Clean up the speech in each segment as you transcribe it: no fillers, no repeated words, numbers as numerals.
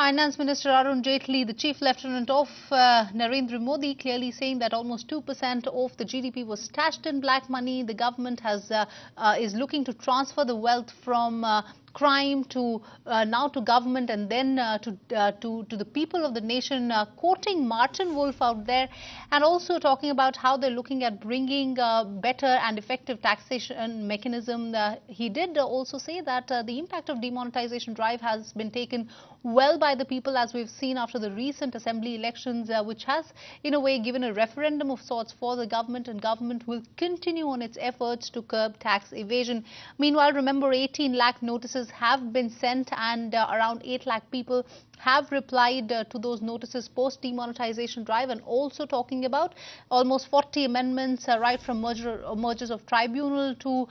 Finance Minister Arun Jaitley, the Chief Lieutenant of Narendra Modi, clearly saying that almost 2% of the GDP was stashed in black money. The government is looking to transfer the wealth from crime to now to government and then to the people of the nation, quoting Martin Wolf out there, and also talking about how they're looking at bringing better and effective taxation mechanism. He did also say that the impact of demonetization drive has been taken well by the people, as we've seen after the recent assembly elections, which has in a way given a referendum of sorts for the government, and government will continue on its efforts to curb tax evasion. Meanwhile, remember, 18 lakh notices have been sent, and around 8 lakh people have replied to those notices post demonetization drive, and also talking about almost 40 amendments right from mergers of tribunal to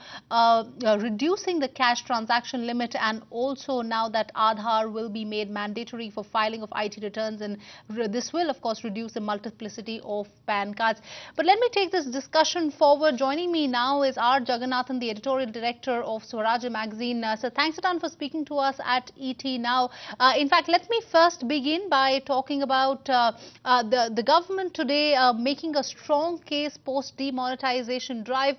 reducing the cash transaction limit, and also now that Aadhaar will be made mandatory for filing of IT returns, and this will of course reduce the multiplicity of PAN cards. But let me take this discussion forward. Joining me now is R. Jagannathan, the editorial director of Swaraj magazine. So thanks a ton for speaking to us at ET Now. In fact, let me first begin by talking about the government today making a strong case post demonetization drive.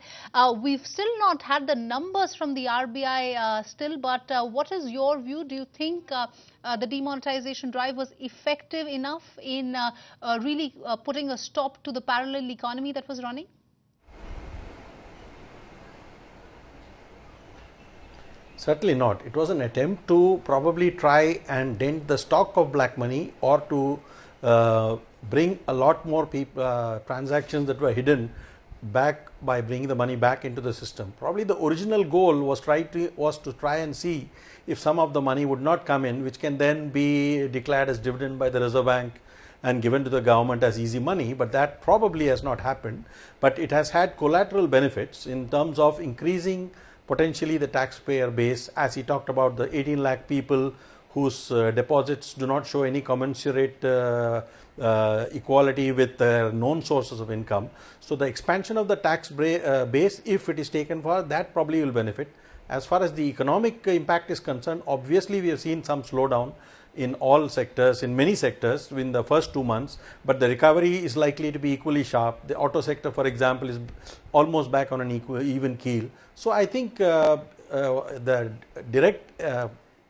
We've still not had the numbers from the RBI still, but what is your view? Do you think the demonetization drive was effective enough in really putting a stop to the parallel economy that was running? Certainly not. It was an attempt to probably try and dent the stock of black money, or to bring a lot more transactions that were hidden back by bringing the money back into the system. Probably the original goal was to try and see if some of the money would not come in, which can then be declared as dividend by the Reserve Bank and given to the government as easy money, but that probably has not happened. But it has had collateral benefits in terms of increasing potentially the taxpayer base, as he talked about the 18 lakh people whose deposits do not show any commensurate equality with their known sources of income. So the expansion of the tax base, if it is taken for that, probably will benefit. As far as the economic impact is concerned, obviously we have seen some slowdown in all sectors, in many sectors in the first 2 months, but the recovery is likely to be equally sharp. The auto sector, for example, is almost back on an even keel. So I think the direct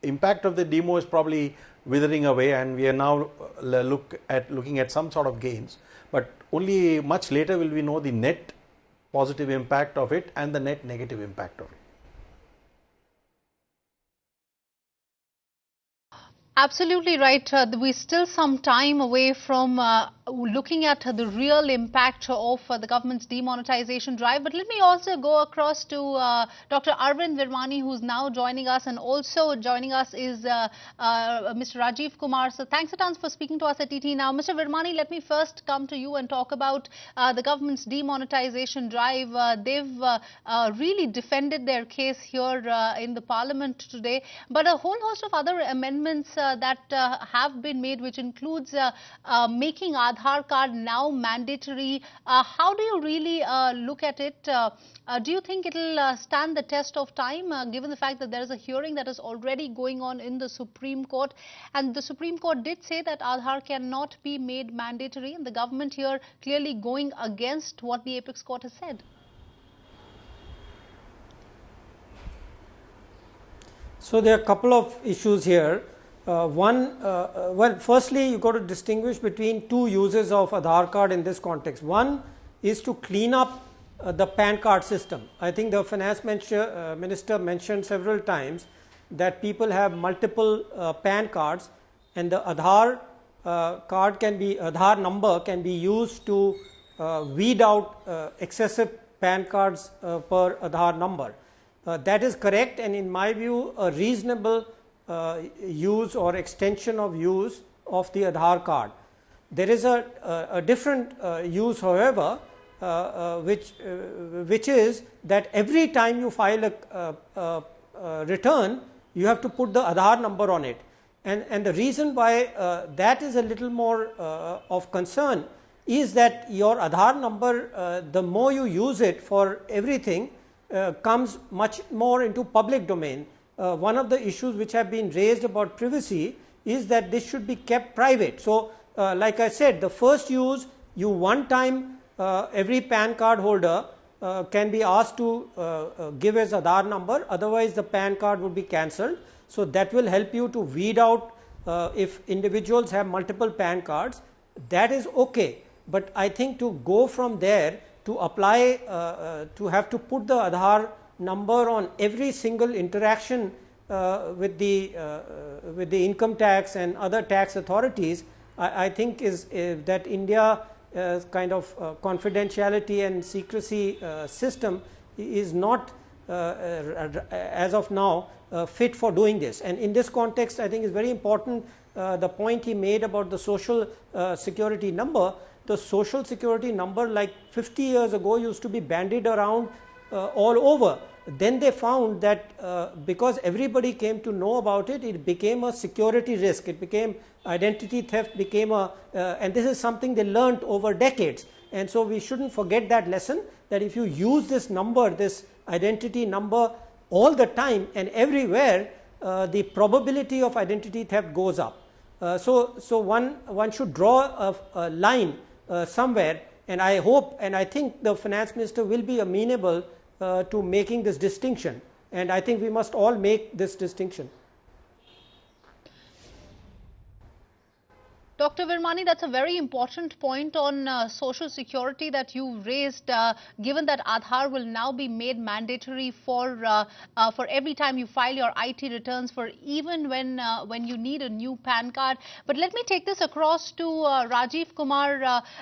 impact of the demo is probably withering away, and we are now looking at some sort of gains, but only much later will we know the net positive impact of it and the net negative impact of it. Absolutely right. We're still some time away from looking at the real impact of the government's demonetization drive. But let me also go across to Dr. Arvind Virmani, who's now joining us, and also joining us is Mr. Rajiv Kumar. So thanks a ton for speaking to us at ET Now. Mr. Virmani, let me first come to you and talk about the government's demonetization drive. They've really defended their case here in the parliament today, but a whole host of other amendments that have been made, which includes making Aadhaar card now mandatory. How do you really look at it? Do you think it will stand the test of time, given the fact that there is a hearing that is already going on in the Supreme Court, and the Supreme Court did say that Aadhaar cannot be made mandatory, and the government here clearly going against what the Apex Court has said? So there are a couple of issues here. Well, firstly, you got to distinguish between two uses of Aadhaar card in this context. One is to clean up the PAN card system. I think the finance minister mentioned several times that people have multiple PAN cards, and the Aadhaar Aadhaar number can be used to weed out excessive PAN cards per Aadhaar number. That is correct, and in my view, a reasonable use or extension of use of the Aadhaar card. There is a different use, however, which is that every time you file a return, you have to put the Aadhaar number on it, and the reason why that is a little more of concern is that your Aadhaar number, the more you use it for everything, comes much more into public domain. One of the issues which have been raised about privacy is that this should be kept private. So, like I said, the first use, you one time every PAN card holder can be asked to give his Aadhaar number, otherwise the PAN card would be cancelled. So, that will help you to weed out if individuals have multiple PAN cards, that is okay. But I think to go from there to apply to have to put the Aadhaar number on every single interaction with the income tax and other tax authorities, I think is that India kind of confidentiality and secrecy system is not as of now fit for doing this. And in this context, I think is very important the point he made about the social security number. The social security number, like 50 years ago, used to be bandied around all over. Then they found that because everybody came to know about it, it became a security risk. It became identity theft, became a and this is something they learnt over decades. And so we shouldn't forget that lesson, that if you use this number, this identity number all the time and everywhere, the probability of identity theft goes up. So one should draw a line somewhere, and I hope and I think the finance minister will be amenable to making this distinction, and I think we must all make this distinction. Dr. Virmani, that's a very important point on social security that you raised, given that Aadhaar will now be made mandatory for every time you file your IT returns, for even when you need a new PAN card. But let me take this across to Rajiv. Kumar.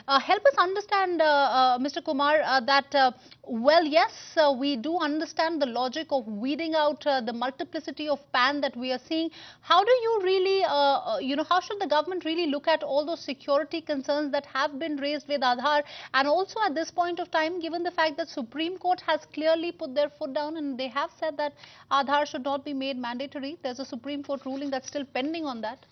Help us understand, Mr. Kumar, that well, yes, we do understand the logic of weeding out the multiplicity of PAN that we are seeing. How do you really, how should the government really look at all those security concerns that have been raised with Aadhaar? And also at this point of time, given the fact that Supreme Court has clearly put their foot down and they have said that Aadhaar should not be made mandatory, there's a Supreme Court ruling that's still pending on that.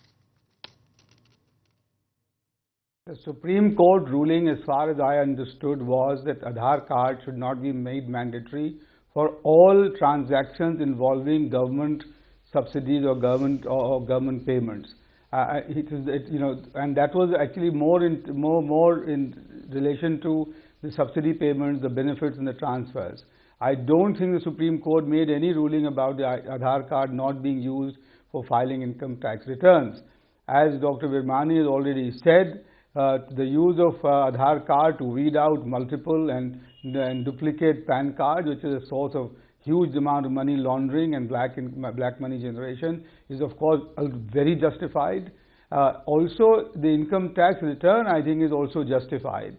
The Supreme Court ruling, as far as I understood, was that Aadhaar card should not be made mandatory for all transactions involving government subsidies or government payments. And that was actually more in relation to the subsidy payments, the benefits, and the transfers. I don't think the Supreme Court made any ruling about the Aadhaar card not being used for filing income tax returns. As Dr. Virmani has already said, the use of Aadhaar card to weed out multiple and duplicate PAN cards, which is a source of huge amount of money laundering and black money generation, is of course very justified. Also, the income tax return, I think, is also justified.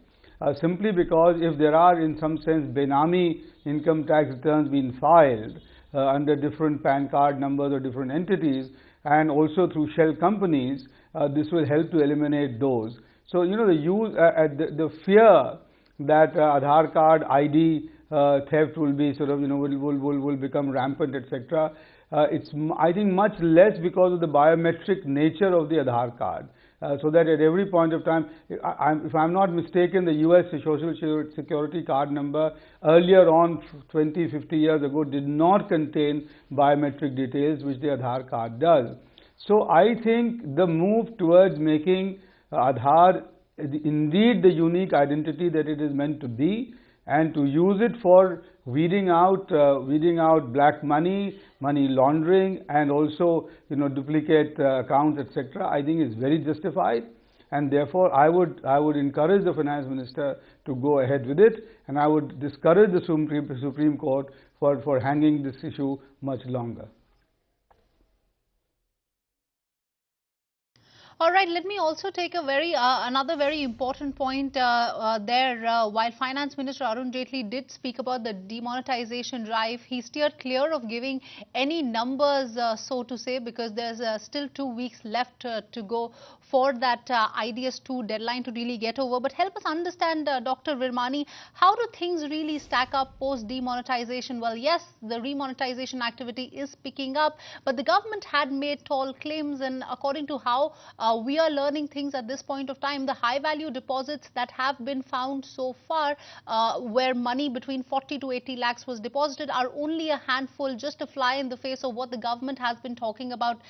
Simply because if there are in some sense Benami income tax returns being filed under different PAN card numbers or different entities, and also through shell companies, this will help to eliminate those. So, the fear that Aadhaar card ID theft will be sort of, will become rampant, etc. It's, I think, much less because of the biometric nature of the Aadhaar card. So that at every point of time, if I'm not mistaken, the US Social Security card number earlier on, 20, 50 years ago, did not contain biometric details, which the Aadhaar card does. So I think the move towards making Aadhaar indeed the unique identity that it is meant to be, and to use it for weeding out black money, money laundering, and also duplicate accounts, etc., I think is very justified, and therefore I would encourage the finance minister to go ahead with it, and I would discourage the Supreme Court for hanging this issue much longer. All right, let me also take a another very important point there. While Finance Minister Arun Jaitley did speak about the demonetization drive, he steered clear of giving any numbers, so to say, because there's still 2 weeks left to go for that IDS 2 deadline to really get over. But help us understand, Dr. Virmani, how do things really stack up post demonetization? Well, yes, the remonetization activity is picking up, but the government had made tall claims, and according to how we are learning things at this point of time. The high value deposits that have been found so far, where money between 40 to 80 lakhs was deposited, are only a handful, just a fly in the face of what the government has been talking about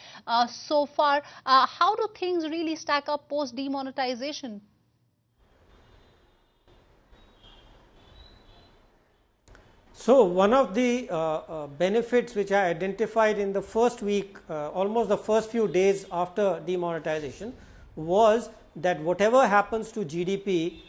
so far. How do things really stack up post demonetization? So, one of the benefits which I identified in the first week, almost the first few days after demonetization, was that whatever happens to GDP,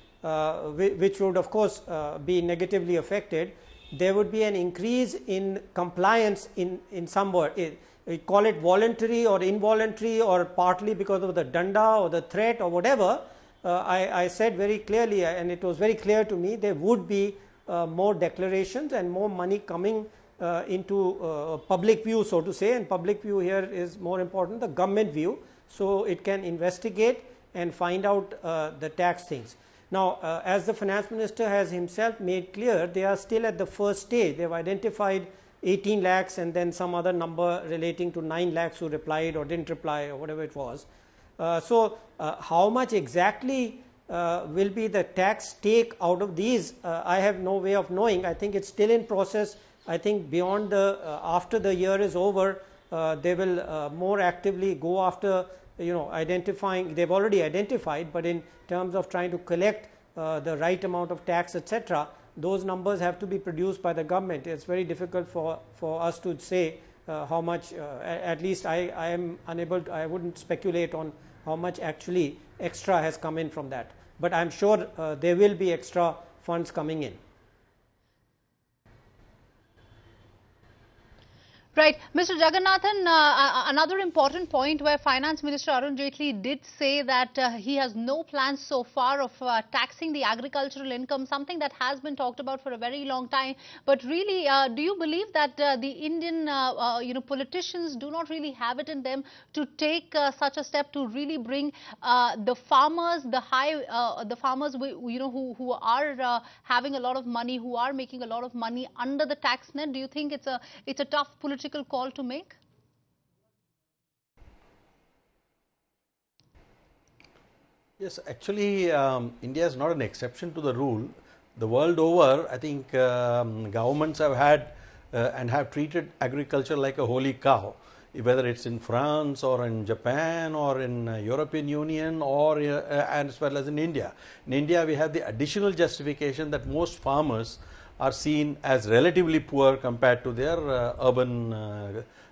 which would of course be negatively affected, there would be an increase in compliance in some way. We call it voluntary or involuntary, or partly because of the danda or the threat or whatever. I said very clearly, and it was very clear to me, there would be more declarations and more money coming into public view, so to say, and public view here is more important, the government view, so it can investigate and find out the tax things. Now, as the finance minister has himself made clear, they are still at the first stage. They have identified 18 lakhs and then some other number relating to 9 lakhs who replied or didn't reply or whatever it was. How much exactly will be the tax take out of these? I have no way of knowing. I think it's still in process. I think beyond the after the year is over, they will more actively go after, identifying. They've already identified, but in terms of trying to collect the right amount of tax, etc., those numbers have to be produced by the government. It's very difficult for us to say how much. At least I am unable to, I wouldn't speculate on how much actually extra has come in from that. But I'm sure there will be extra funds coming in. Right. Mr. Jagannathan, another important point where Finance Minister Arun Jaitley did say that he has no plans so far of taxing the agricultural income, something that has been talked about for a very long time. But really, do you believe that the Indian politicians do not really have it in them to take such a step to really bring the farmers, the farmers who are having a lot of money, who are making a lot of money under the tax net? Do you think it's a tough political call to make? Yes, actually, India is not an exception to the rule. The world over, I think governments have had and have treated agriculture like a holy cow, whether it's in France or in Japan or in European Union or as well as in India. In India, we have the additional justification that most farmers are seen as relatively poor compared to their urban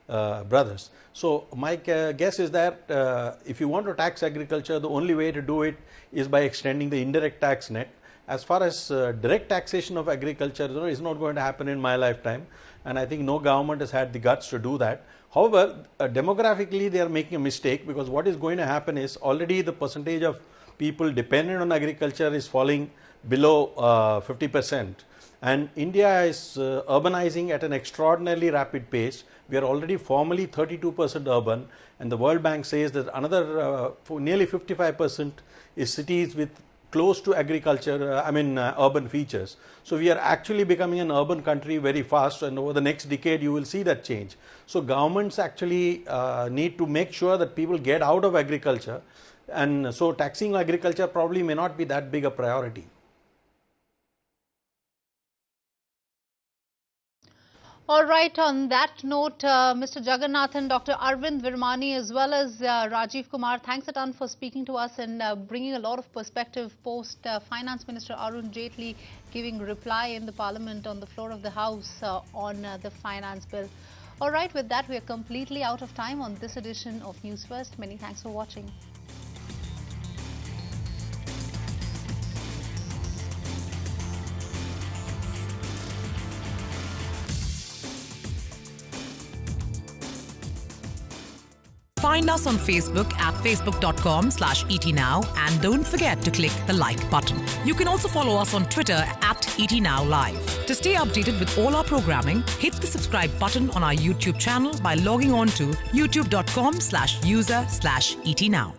brothers. So, my guess is that if you want to tax agriculture, the only way to do it is by extending the indirect tax net. As far as direct taxation of agriculture is not going to happen in my lifetime, and I think no government has had the guts to do that. However, demographically they are making a mistake, because what is going to happen is already the percentage of people dependent on agriculture is falling below 50%. And India is urbanizing at an extraordinarily rapid pace. We are already formally 32% urban, and the World Bank says that another nearly 55% is cities with close to agriculture, urban features. So, we are actually becoming an urban country very fast, and over the next decade you will see that change. So, governments actually need to make sure that people get out of agriculture, and so taxing agriculture probably may not be that big a priority. All right, on that note, Mr. Jagannathan, Dr. Arvind Virmani, as well as Rajiv Kumar, thanks a ton for speaking to us and bringing a lot of perspective post Finance Minister Arun Jaitley giving reply in the Parliament on the floor of the House on the finance bill. All right, with that, we are completely out of time on this edition of News First. Many thanks for watching. Find us on Facebook at facebook.com/etnow and don't forget to click the like button. You can also follow us on Twitter at etnowlive. To stay updated with all our programming, hit the subscribe button on our YouTube channel by logging on to youtube.com/user/etnow.